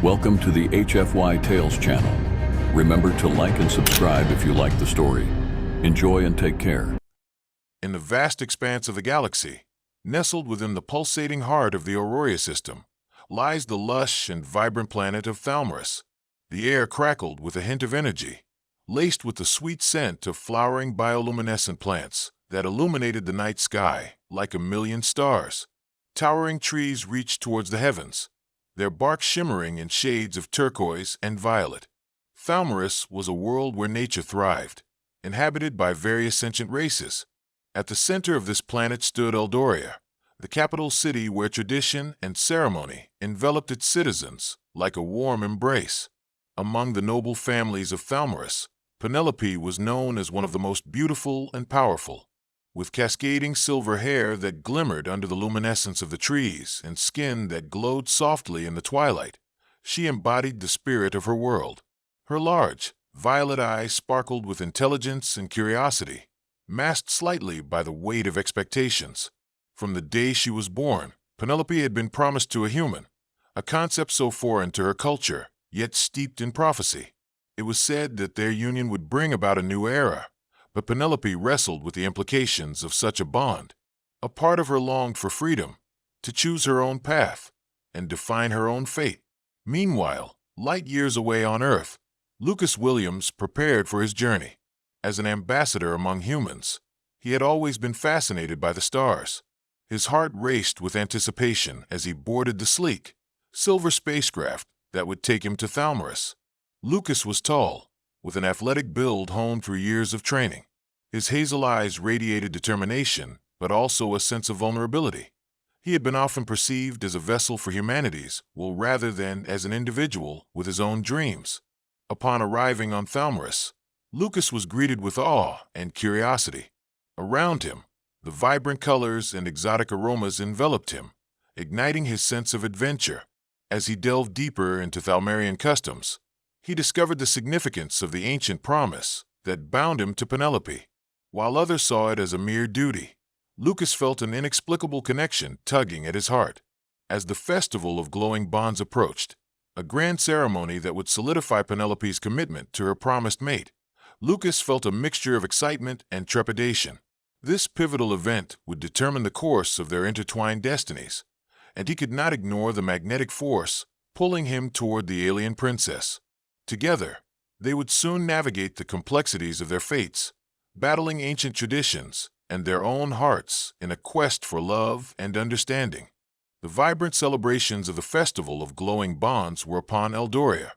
Welcome to the HFY Tales channel. Remember to like and subscribe if you like the story. Enjoy and take care. In the vast expanse of the galaxy, nestled within the pulsating heart of the Aurora system, lies the lush and vibrant planet of Thalmaris. The air crackled with a hint of energy, laced with the sweet scent of flowering bioluminescent plants that illuminated the night sky like a million stars. Towering trees reached towards the heavens, their bark shimmering in shades of turquoise and violet. Thalmaris was a world where nature thrived, inhabited by various sentient races. At the center of this planet stood Eldoria, the capital city where tradition and ceremony enveloped its citizens like a warm embrace. Among the noble families of Thalmaris, Penelope was known as one of the most beautiful and powerful. With cascading silver hair that glimmered under the luminescence of the trees and skin that glowed softly in the twilight, she embodied the spirit of her world. Her large, violet eyes sparkled with intelligence and curiosity, masked slightly by the weight of expectations. From the day she was born, Penelope had been promised to a human, a concept so foreign to her culture, yet steeped in prophecy. It was said that their union would bring about a new era, but Penelope wrestled with the implications of such a bond. A part of her longed for freedom, to choose her own path, and define her own fate. Meanwhile, light years away on Earth, Lucas Williams prepared for his journey. As an ambassador among humans, he had always been fascinated by the stars. His heart raced with anticipation as he boarded the sleek, silver spacecraft that would take him to Thalmaris. Lucas was tall, with an athletic build honed through years of training. His hazel eyes radiated determination, but also a sense of vulnerability. He had been often perceived as a vessel for humanity's will rather than as an individual with his own dreams. Upon arriving on Thalmaris, Lucas was greeted with awe and curiosity. Around him, the vibrant colors and exotic aromas enveloped him, igniting his sense of adventure. As he delved deeper into Thalmarian customs, he discovered the significance of the ancient promise that bound him to Penelope. While others saw it as a mere duty, Lucas felt an inexplicable connection tugging at his heart. As the festival of glowing bonds approached, a grand ceremony that would solidify Penelope's commitment to her promised mate, Lucas felt a mixture of excitement and trepidation. This pivotal event would determine the course of their intertwined destinies, and he could not ignore the magnetic force pulling him toward the alien princess. Together, they would soon navigate the complexities of their fates, battling ancient traditions and their own hearts in a quest for love and understanding. The vibrant celebrations of the Festival of Glowing Bonds were upon Eldoria,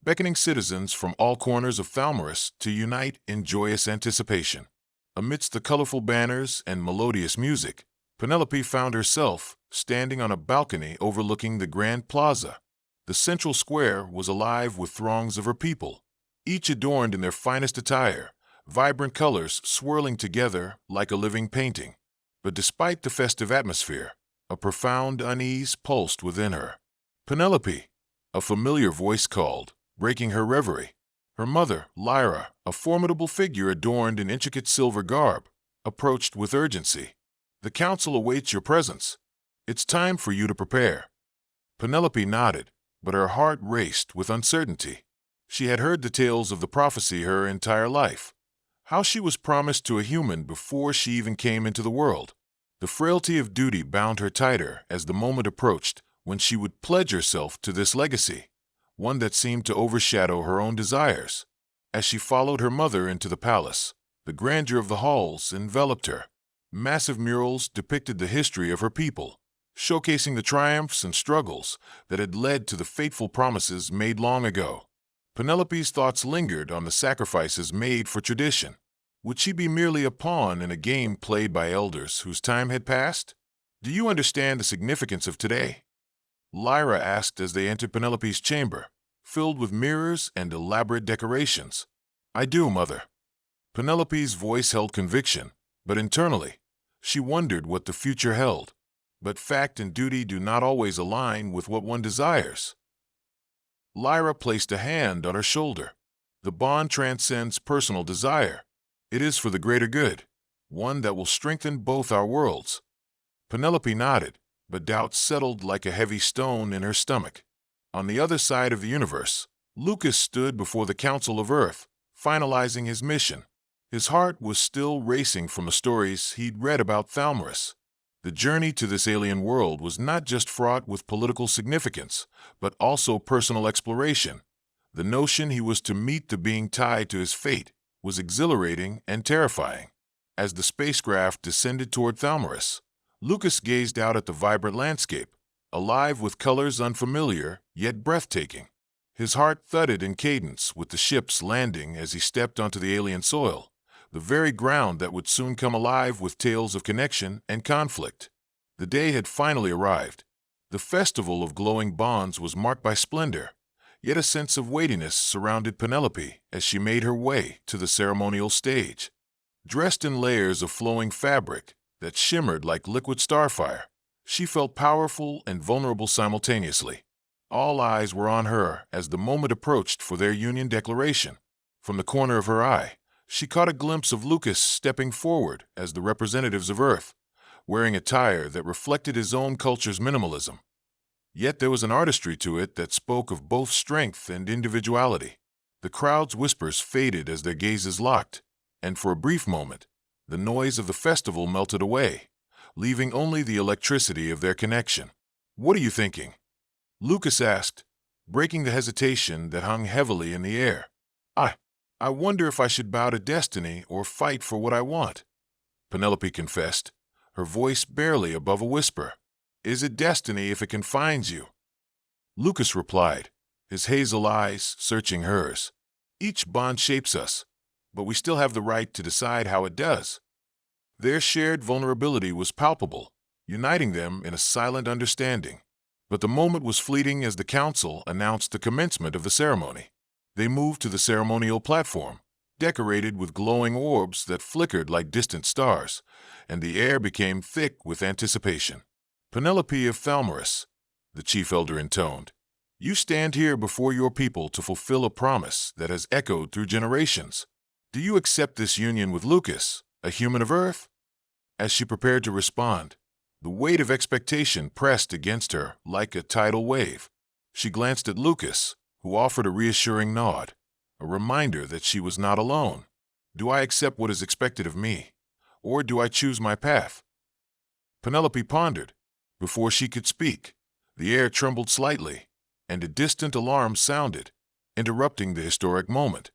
beckoning citizens from all corners of Thalmaris to unite in joyous anticipation. Amidst the colorful banners and melodious music, Penelope found herself standing on a balcony overlooking the Grand Plaza. The central square was alive with throngs of her people, each adorned in their finest attire, vibrant colors swirling together like a living painting. But despite the festive atmosphere, a profound unease pulsed within her. "Penelope," a familiar voice called, breaking her reverie. Her mother, Lyra, a formidable figure adorned in intricate silver garb, approached with urgency. "The council awaits your presence. It's time for you to prepare." Penelope nodded, but her heart raced with uncertainty. She had heard the tales of the prophecy her entire life, how she was promised to a human before she even came into the world. The frailty of duty bound her tighter as the moment approached when she would pledge herself to this legacy, one that seemed to overshadow her own desires. As she followed her mother into the palace, the grandeur of the halls enveloped her. Massive murals depicted the history of her people, showcasing the triumphs and struggles that had led to the fateful promises made long ago. Penelope's thoughts lingered on the sacrifices made for tradition. Would she be merely a pawn in a game played by elders whose time had passed? "Do you understand the significance of today?" Lyra asked as they entered Penelope's chamber, filled with mirrors and elaborate decorations. "I do, mother." Penelope's voice held conviction, but internally, she wondered what the future held. But fact and duty do not always align with what one desires. Lyra placed a hand on her shoulder. "The bond transcends personal desire. It is for the greater good, one that will strengthen both our worlds." Penelope nodded, but doubt settled like a heavy stone in her stomach. On the other side of the universe, Lucas stood before the Council of Earth, finalizing his mission. His heart was still racing from the stories he'd read about Thalmaris. The journey to this alien world was not just fraught with political significance, but also personal exploration. The notion he was to meet the being tied to his fate was exhilarating and terrifying. As the spacecraft descended toward Thalmaris, Lucas gazed out at the vibrant landscape, alive with colors unfamiliar yet breathtaking. His heart thudded in cadence with the ship's landing as he stepped onto the alien soil, the very ground that would soon come alive with tales of connection and conflict. The day had finally arrived. The festival of glowing bonds was marked by splendor, yet a sense of weightiness surrounded Penelope as she made her way to the ceremonial stage. Dressed in layers of flowing fabric that shimmered like liquid starfire, she felt powerful and vulnerable simultaneously. All eyes were on her as the moment approached for their union declaration. From the corner of her eye, she caught a glimpse of Lucas stepping forward as the representatives of Earth, wearing attire that reflected his own culture's minimalism. Yet there was an artistry to it that spoke of both strength and individuality. The crowd's whispers faded as their gazes locked, and for a brief moment, the noise of the festival melted away, leaving only the electricity of their connection. "What are you thinking?" Lucas asked, breaking the hesitation that hung heavily in the air. I wonder if I should bow to destiny or fight for what I want," Penelope confessed, her voice barely above a whisper. "Is it destiny if it confines you?" Lucas replied, his hazel eyes searching hers. "Each bond shapes us, but we still have the right to decide how it does." Their shared vulnerability was palpable, uniting them in a silent understanding. But the moment was fleeting as the council announced the commencement of the ceremony. They moved to the ceremonial platform, decorated with glowing orbs that flickered like distant stars, and the air became thick with anticipation. "Penelope of Thalmaris," the chief elder intoned, "you stand here before your people to fulfill a promise that has echoed through generations. Do you accept this union with Lucas, a human of Earth?" As she prepared to respond, the weight of expectation pressed against her like a tidal wave. She glanced at Lucas, who offered a reassuring nod, a reminder that she was not alone. "Do I accept what is expected of me, or do I choose my path?" Penelope pondered. Before she could speak, the air trembled slightly, and a distant alarm sounded, interrupting the historic moment.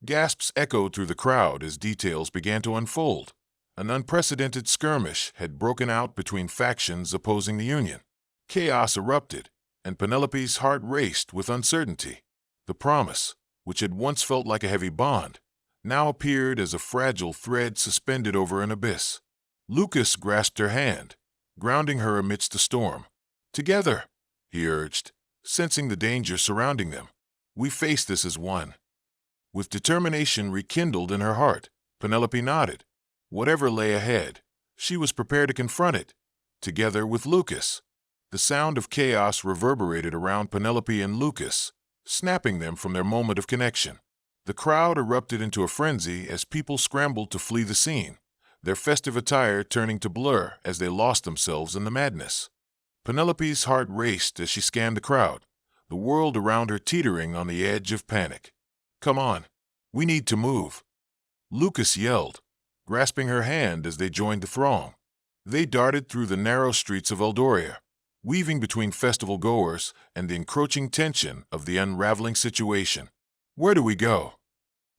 Gasps echoed through the crowd as details began to unfold. An unprecedented skirmish had broken out between factions opposing the Union. Chaos erupted, and Penelope's heart raced with uncertainty. The promise, which had once felt like a heavy bond, now appeared as a fragile thread suspended over an abyss. Lucas grasped her hand, grounding her amidst the storm. "Together," he urged, sensing the danger surrounding them. "We face this as one." With determination rekindled in her heart, Penelope nodded. Whatever lay ahead, she was prepared to confront it, together with Lucas. The sound of chaos reverberated around Penelope and Lucas, snapping them from their moment of connection. The crowd erupted into a frenzy as people scrambled to flee the scene, their festive attire turning to blur as they lost themselves in the madness. Penelope's heart raced as she scanned the crowd, the world around her teetering on the edge of panic. "Come on, we need to move," Lucas yelled, grasping her hand as they joined the throng. They darted through the narrow streets of Eldoria, weaving between festival goers and the encroaching tension of the unraveling situation. "Where do we go?"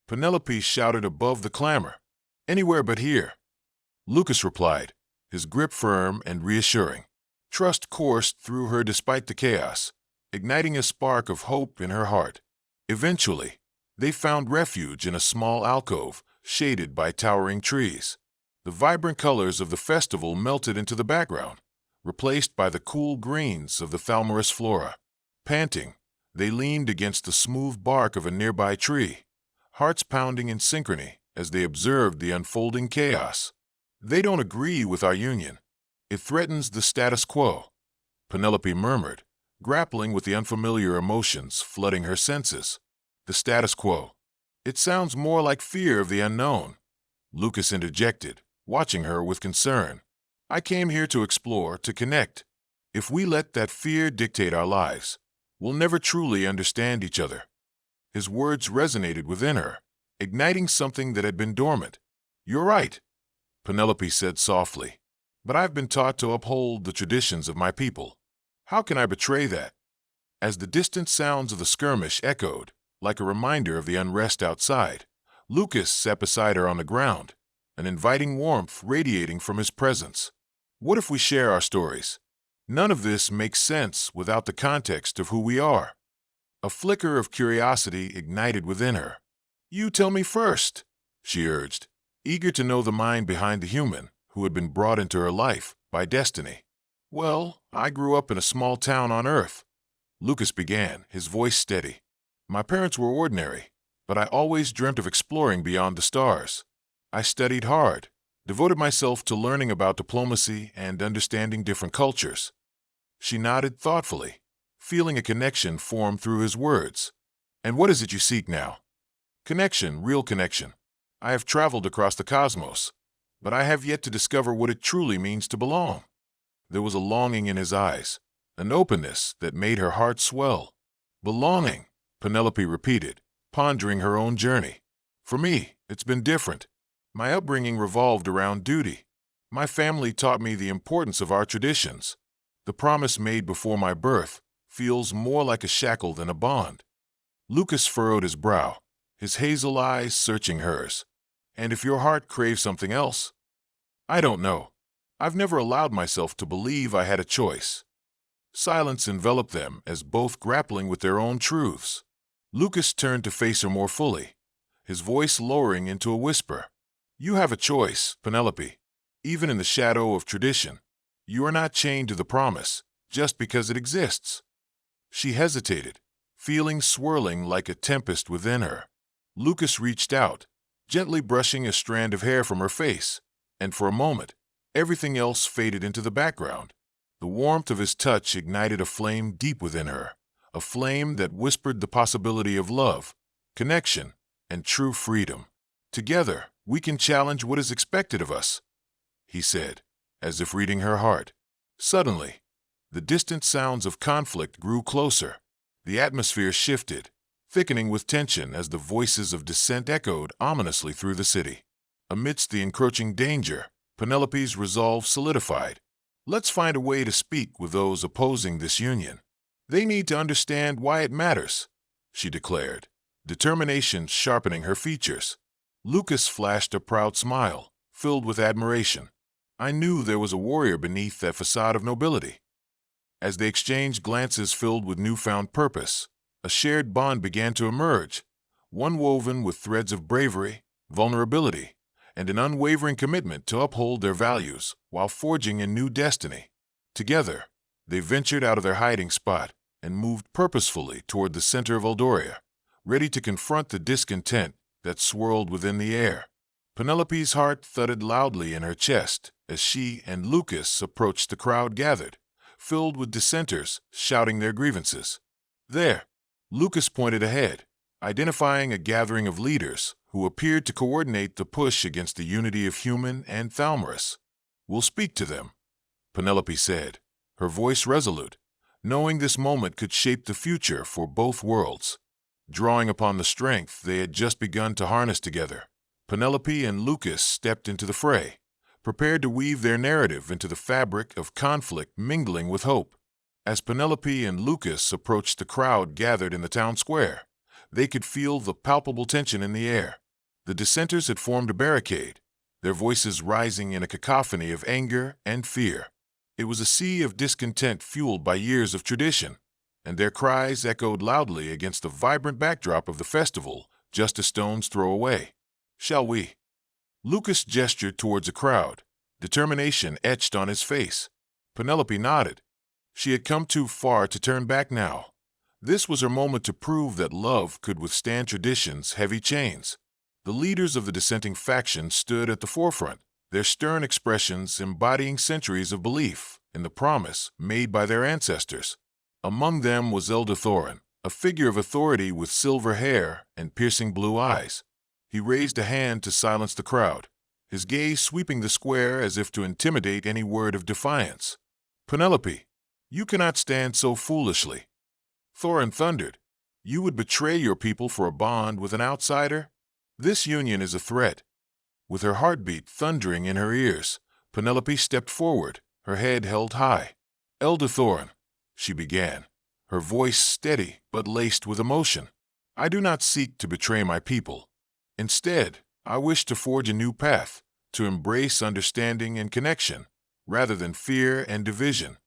Penelope shouted above the clamor. "Anywhere but here," Lucas replied, his grip firm and reassuring. Trust coursed through her despite the chaos, igniting a spark of hope in her heart. Eventually, they found refuge in a small alcove shaded by towering trees. The vibrant colors of the festival melted into the background, replaced by the cool greens of the Thalmaris flora. Panting, they leaned against the smooth bark of a nearby tree, hearts pounding in synchrony as they observed the unfolding chaos. "They don't agree with our union. It threatens the status quo," Penelope murmured, grappling with the unfamiliar emotions flooding her senses. "The status quo. It sounds more like fear of the unknown," Lucas interjected, watching her with concern. "I came here to explore, to connect. If we let that fear dictate our lives, we'll never truly understand each other. His words resonated within her, igniting something that had been dormant. You're right, Penelope said softly, but I've been taught to uphold the traditions of my people. How can I betray that? As the distant sounds of the skirmish echoed, like a reminder of the unrest outside, Lucas sat beside her on the ground, an inviting warmth radiating from his presence. What if we share our stories? None of this makes sense without the context of who we are. A flicker of curiosity ignited within her. You tell me first, she urged, eager to know the mind behind the human who had been brought into her life by destiny. Well, I grew up in a small town on Earth, Lucas began, his voice steady. My parents were ordinary, but I always dreamt of exploring beyond the stars. I studied hard, devoted myself to learning about diplomacy and understanding different cultures. She nodded thoughtfully, feeling a connection form through his words. And what is it you seek now? Connection, real connection. I have traveled across the cosmos, but I have yet to discover what it truly means to belong. There was a longing in his eyes, an openness that made her heart swell. Belonging, Penelope repeated, pondering her own journey. For me, it's been different. My upbringing revolved around duty. My family taught me the importance of our traditions. The promise made before my birth feels more like a shackle than a bond. Lucas furrowed his brow, his hazel eyes searching hers. And if your heart craves something else? I don't know. I've never allowed myself to believe I had a choice. Silence enveloped them as both grappling with their own truths. Lucas turned to face her more fully, his voice lowering into a whisper. You have a choice, Penelope. Even in the shadow of tradition, you are not chained to the promise just because it exists. She hesitated, feelings swirling like a tempest within her. Lucas reached out, gently brushing a strand of hair from her face, and for a moment, everything else faded into the background. The warmth of his touch ignited a flame deep within her, a flame that whispered the possibility of love, connection, and true freedom. Together, we can challenge what is expected of us, he said, as if reading her heart. Suddenly, the distant sounds of conflict grew closer. The atmosphere shifted, thickening with tension as the voices of dissent echoed ominously through the city. Amidst the encroaching danger, Penelope's resolve solidified. Let's find a way to speak with those opposing this union. They need to understand why it matters, she declared, determination sharpening her features. Lucas flashed a proud smile, filled with admiration. I knew there was a warrior beneath that facade of nobility. As they exchanged glances filled with newfound purpose, a shared bond began to emerge, one woven with threads of bravery, vulnerability, and an unwavering commitment to uphold their values while forging a new destiny. Together, they ventured out of their hiding spot and moved purposefully toward the center of Eldoria, ready to confront the discontent that swirled within the air. Penelope's heart thudded loudly in her chest as she and Lucas approached the crowd gathered, filled with dissenters shouting their grievances. There, Lucas pointed ahead, identifying a gathering of leaders who appeared to coordinate the push against the unity of human and Thalmaris. We'll speak to them, Penelope said, her voice resolute, knowing this moment could shape the future for both worlds. Drawing upon the strength they had just begun to harness together, Penelope and Lucas stepped into the fray, prepared to weave their narrative into the fabric of conflict mingling with hope. As Penelope and Lucas approached the crowd gathered in the town square, they could feel the palpable tension in the air. The dissenters had formed a barricade, their voices rising in a cacophony of anger and fear. It was a sea of discontent fueled by years of tradition, and their cries echoed loudly against the vibrant backdrop of the festival just a stone's throw away. Shall we? Lucas gestured towards a crowd, determination etched on his face. Penelope nodded. She had come too far to turn back now. This was her moment to prove that love could withstand tradition's heavy chains. The leaders of the dissenting faction stood at the forefront, their stern expressions embodying centuries of belief in the promise made by their ancestors. Among them was Elder Thorin, a figure of authority with silver hair and piercing blue eyes. He raised a hand to silence the crowd, his gaze sweeping the square as if to intimidate any word of defiance. Penelope, you cannot stand so foolishly. Thorin thundered. You would betray your people for a bond with an outsider? This union is a threat. With her heartbeat thundering in her ears, Penelope stepped forward, her head held high. Elder Thorin, she began, her voice steady but laced with emotion. I do not seek to betray my people. Instead, I wish to forge a new path, to embrace understanding and connection, rather than fear and division.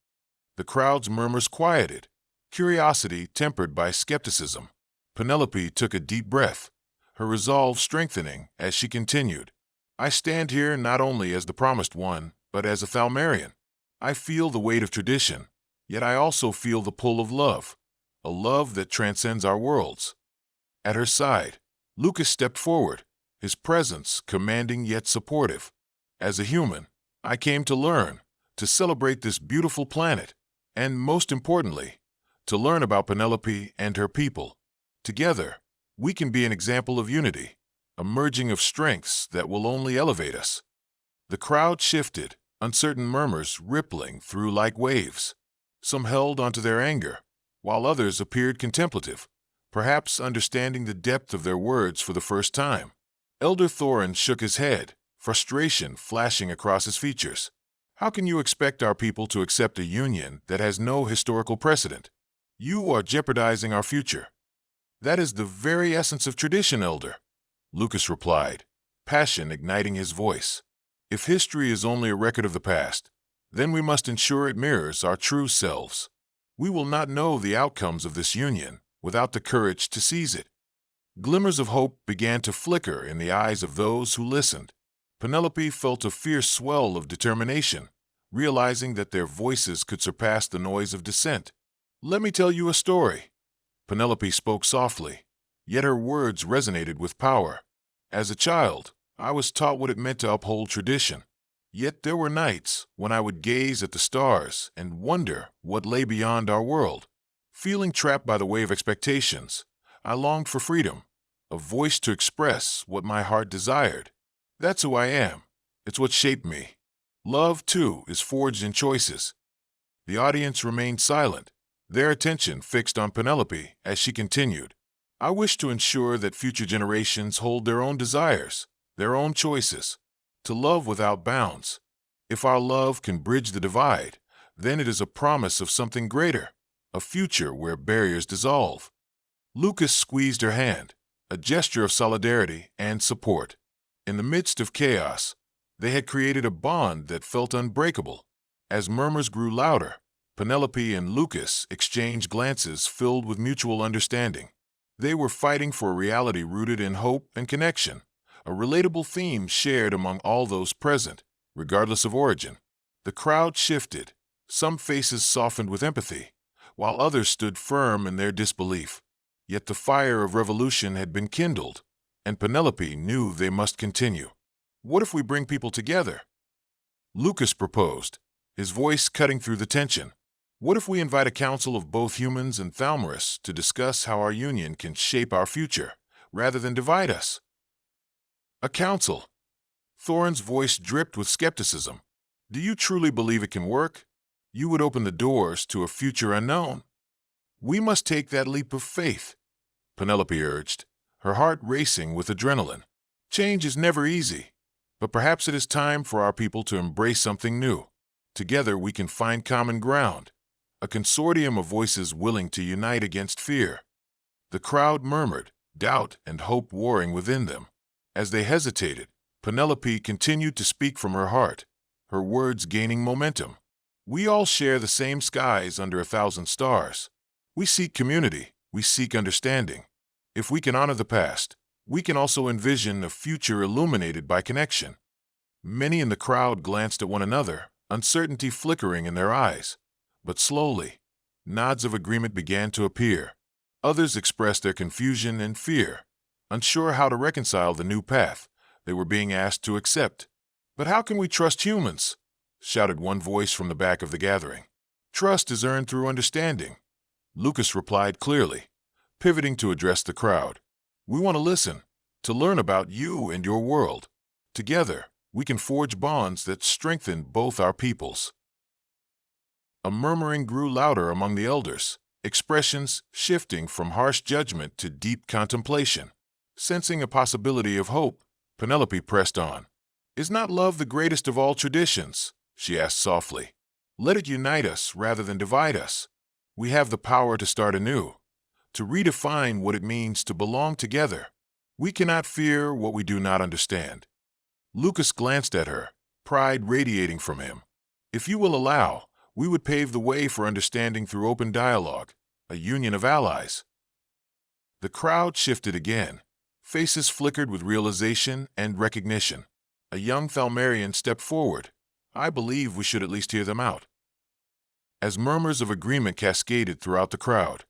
The crowd's murmurs quieted, curiosity tempered by skepticism. Penelope took a deep breath, her resolve strengthening as she continued. I stand here not only as the promised one, but as a Thalmarian. I feel the weight of tradition, yet I also feel the pull of love, a love that transcends our worlds. At her side, Lucas stepped forward, his presence commanding yet supportive. As a human, I came to learn, to celebrate this beautiful planet, and most importantly, to learn about Penelope and her people. Together, we can be an example of unity, a merging of strengths that will only elevate us. The crowd shifted, uncertain murmurs rippling through like waves. Some held onto their anger, while others appeared contemplative, perhaps understanding the depth of their words for the first time. Elder Thorin shook his head, frustration flashing across his features. How can you expect our people to accept a union that has no historical precedent? You are jeopardizing our future. That is the very essence of tradition, Elder, Lucas replied, passion igniting his voice. If history is only a record of the past, then we must ensure it mirrors our true selves. We will not know the outcomes of this union without the courage to seize it. Glimmers of hope began to flicker in the eyes of those who listened. Penelope felt a fierce swell of determination, realizing that their voices could surpass the noise of dissent. Let me tell you a story. Penelope spoke softly, yet her words resonated with power. As a child, I was taught what it meant to uphold tradition. Yet there were nights when I would gaze at the stars and wonder what lay beyond our world. Feeling trapped by the wave of expectations, I longed for freedom, a voice to express what my heart desired. That's who I am. It's what shaped me. Love, too, is forged in choices. The audience remained silent, their attention fixed on Penelope as she continued. I wish to ensure that future generations hold their own desires, their own choices, to love without bounds. If our love can bridge the divide, then it is a promise of something greater, a future where barriers dissolve. Lucas squeezed her hand, a gesture of solidarity and support. In the midst of chaos, they had created a bond that felt unbreakable. As murmurs grew louder, Penelope and Lucas exchanged glances filled with mutual understanding. They were fighting for a reality rooted in hope and connection, a relatable theme shared among all those present, regardless of origin. The crowd shifted, some faces softened with empathy, while others stood firm in their disbelief. Yet the fire of revolution had been kindled, and Penelope knew they must continue. What if we bring people together? Lucas proposed, his voice cutting through the tension. What if we invite a council of both humans and Thalmaris to discuss how our union can shape our future, rather than divide us? A council. Thorin's voice dripped with skepticism. Do you truly believe it can work? You would open the doors to a future unknown. We must take that leap of faith, Penelope urged, her heart racing with adrenaline. Change is never easy, but perhaps it is time for our people to embrace something new. Together we can find common ground, a consortium of voices willing to unite against fear. The crowd murmured, doubt and hope warring within them. As they hesitated, Penelope continued to speak from her heart, her words gaining momentum. We all share the same skies under 1,000 stars. We seek community, we seek understanding. If we can honor the past, we can also envision a future illuminated by connection. Many in the crowd glanced at one another, uncertainty flickering in their eyes. But slowly, nods of agreement began to appear. Others expressed their confusion and fear, unsure how to reconcile the new path they were being asked to accept. But how can we trust humans? Shouted one voice from the back of the gathering. Trust is earned through understanding, Lucas replied clearly, pivoting to address the crowd. We want to listen, to learn about you and your world. Together, we can forge bonds that strengthen both our peoples. A murmuring grew louder among the elders, expressions shifting from harsh judgment to deep contemplation. Sensing a possibility of hope, Penelope pressed on. "Is not love the greatest of all traditions?" she asked softly. "Let it unite us rather than divide us. We have the power to start anew, to redefine what it means to belong together. We cannot fear what we do not understand." Lucas glanced at her, pride radiating from him. "If you will allow, we would pave the way for understanding through open dialogue, a union of allies." The crowd shifted again. Faces flickered with realization and recognition. A young Thalmarian stepped forward. "I believe we should at least hear them out." As murmurs of agreement cascaded throughout the crowd,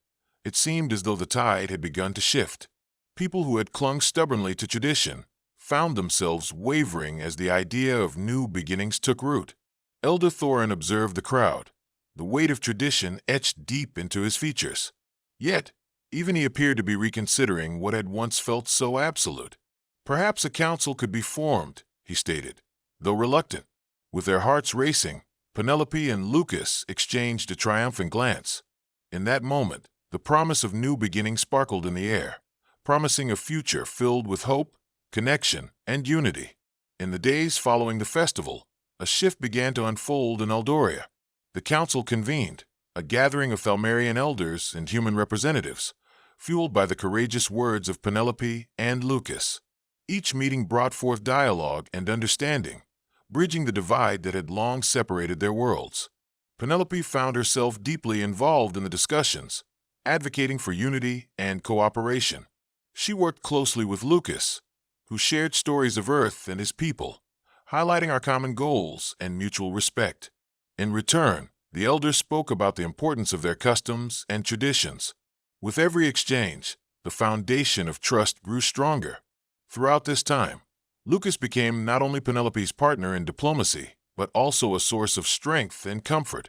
it seemed as though the tide had begun to shift. People who had clung stubbornly to tradition found themselves wavering as the idea of new beginnings took root. Elder Thorin observed the crowd, the weight of tradition etched deep into his features. Yet, even he appeared to be reconsidering what had once felt so absolute. "Perhaps a council could be formed," he stated, though reluctant. With their hearts racing, Penelope and Lucas exchanged a triumphant glance. In that moment, the promise of new beginnings sparkled in the air, promising a future filled with hope, connection, and unity. In the days following the festival, a shift began to unfold in Eldoria. The council convened, a gathering of Thalmarian elders and human representatives, fueled by the courageous words of Penelope and Lucas. Each meeting brought forth dialogue and understanding, bridging the divide that had long separated their worlds. Penelope found herself deeply involved in the discussions, advocating for unity and cooperation. She worked closely with Lucas, who shared stories of Earth and his people, highlighting our common goals and mutual respect. In return, the elders spoke about the importance of their customs and traditions. With every exchange, the foundation of trust grew stronger. Throughout this time, Lucas became not only Penelope's partner in diplomacy, but also a source of strength and comfort.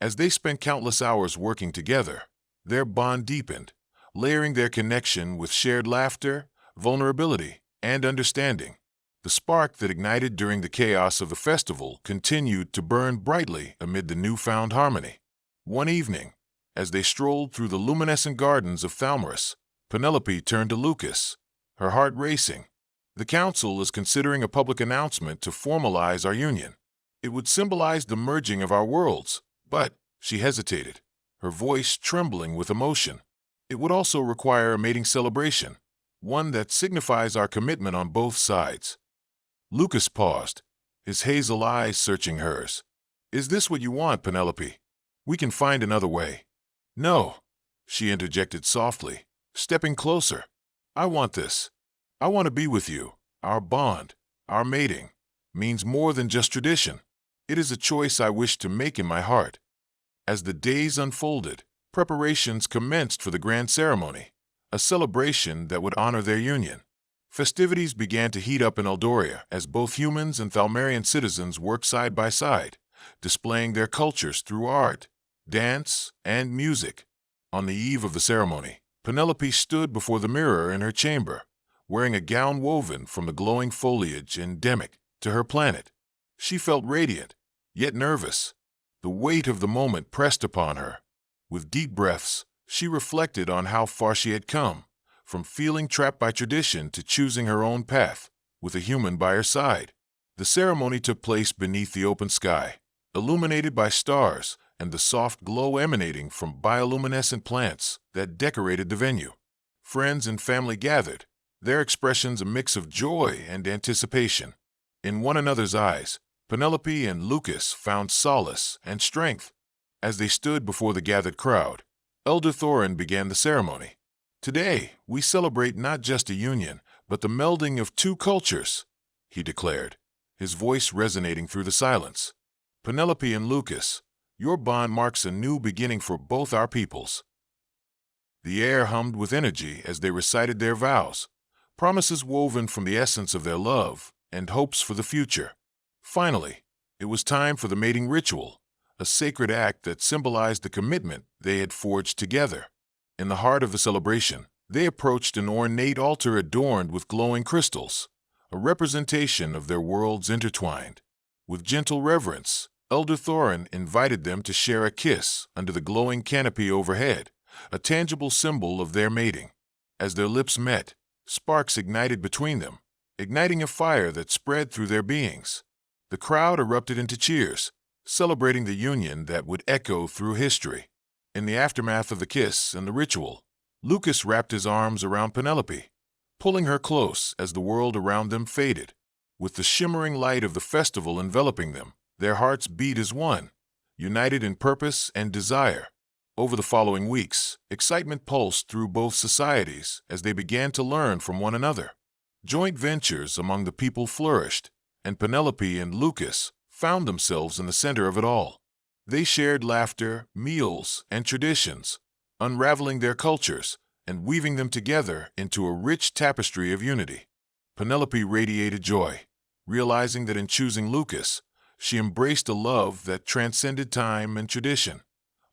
As they spent countless hours working together, their bond deepened, layering their connection with shared laughter, vulnerability, and understanding. The spark that ignited during the chaos of the festival continued to burn brightly amid the newfound harmony. One evening, as they strolled through the luminescent gardens of Thalmaris, Penelope turned to Lucas, her heart racing. "The council is considering a public announcement to formalize our union. It would symbolize the merging of our worlds, but," she hesitated, her voice trembling with emotion, "it would also require a mating celebration, one that signifies our commitment on both sides." Lucas paused, his hazel eyes searching hers. "Is this what you want, Penelope? We can find another way." "No," she interjected softly, stepping closer. "I want this. I want to be with you. Our bond, our mating, means more than just tradition. It is a choice I wish to make in my heart." As the days unfolded, preparations commenced for the grand ceremony, a celebration that would honor their union. Festivities began to heat up in Eldoria as both humans and Thalmarian citizens worked side by side, displaying their cultures through art, dance, and music. On the eve of the ceremony, Penelope stood before the mirror in her chamber, wearing a gown woven from the glowing foliage endemic to her planet. She felt radiant, yet nervous. The weight of the moment pressed upon her. With deep breaths, she reflected on how far she had come, from feeling trapped by tradition to choosing her own path, with a human by her side. The ceremony took place beneath the open sky, illuminated by stars and the soft glow emanating from bioluminescent plants that decorated the venue. Friends and family gathered, their expressions a mix of joy and anticipation. In one another's eyes, Penelope and Lucas found solace and strength. As they stood before the gathered crowd, Elder Thorin began the ceremony. "Today, we celebrate not just a union, but the melding of two cultures," he declared, his voice resonating through the silence. "Penelope and Lucas, your bond marks a new beginning for both our peoples." The air hummed with energy as they recited their vows, promises woven from the essence of their love and hopes for the future. Finally, it was time for the mating ritual, a sacred act that symbolized the commitment they had forged together. In the heart of the celebration, they approached an ornate altar adorned with glowing crystals, a representation of their worlds intertwined. With gentle reverence, Elder Thorin invited them to share a kiss under the glowing canopy overhead, a tangible symbol of their mating. As their lips met, sparks ignited between them, igniting a fire that spread through their beings. The crowd erupted into cheers, celebrating the union that would echo through history. In the aftermath of the kiss and the ritual, Lucas wrapped his arms around Penelope, pulling her close as the world around them faded. With the shimmering light of the festival enveloping them, their hearts beat as one, united in purpose and desire. Over the following weeks, excitement pulsed through both societies as they began to learn from one another. Joint ventures among the people flourished, and Penelope and Lucas found themselves in the center of it all. They shared laughter, meals, and traditions, unraveling their cultures and weaving them together into a rich tapestry of unity. Penelope radiated joy, realizing that in choosing Lucas, she embraced a love that transcended time and tradition,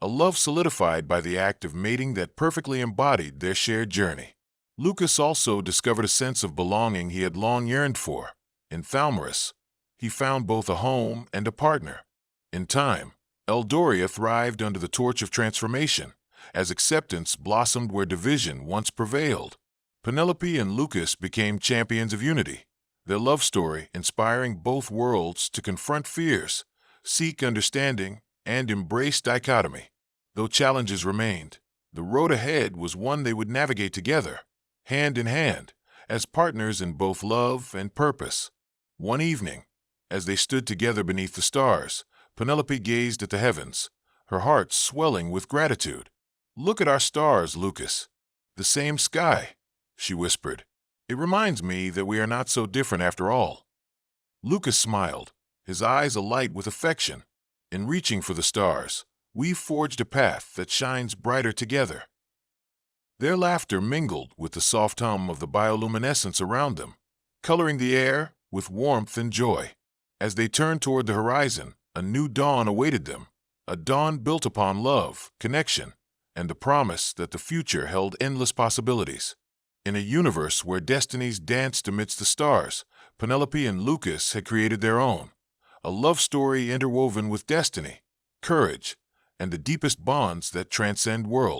a love solidified by the act of mating that perfectly embodied their shared journey. Lucas also discovered a sense of belonging he had long yearned for. In Thalmaris, he found both a home and a partner. In time, Eldoria thrived under the torch of transformation, as acceptance blossomed where division once prevailed. Penelope and Lucas became champions of unity, their love story inspiring both worlds to confront fears, seek understanding, and embrace dichotomy. Though challenges remained, the road ahead was one they would navigate together, hand in hand, as partners in both love and purpose. One evening, as they stood together beneath the stars, Penelope gazed at the heavens, her heart swelling with gratitude. "Look at our stars, Lucas. The same sky," she whispered. "It reminds me that we are not so different after all." Lucas smiled, his eyes alight with affection. "In reaching for the stars, we've forged a path that shines brighter together." Their laughter mingled with the soft hum of the bioluminescence around them, coloring the air with warmth and joy. As they turned toward the horizon, a new dawn awaited them, a dawn built upon love, connection, and the promise that the future held endless possibilities. In a universe where destinies danced amidst the stars, Penelope and Lucas had created their own, a love story interwoven with destiny, courage, and the deepest bonds that transcend worlds.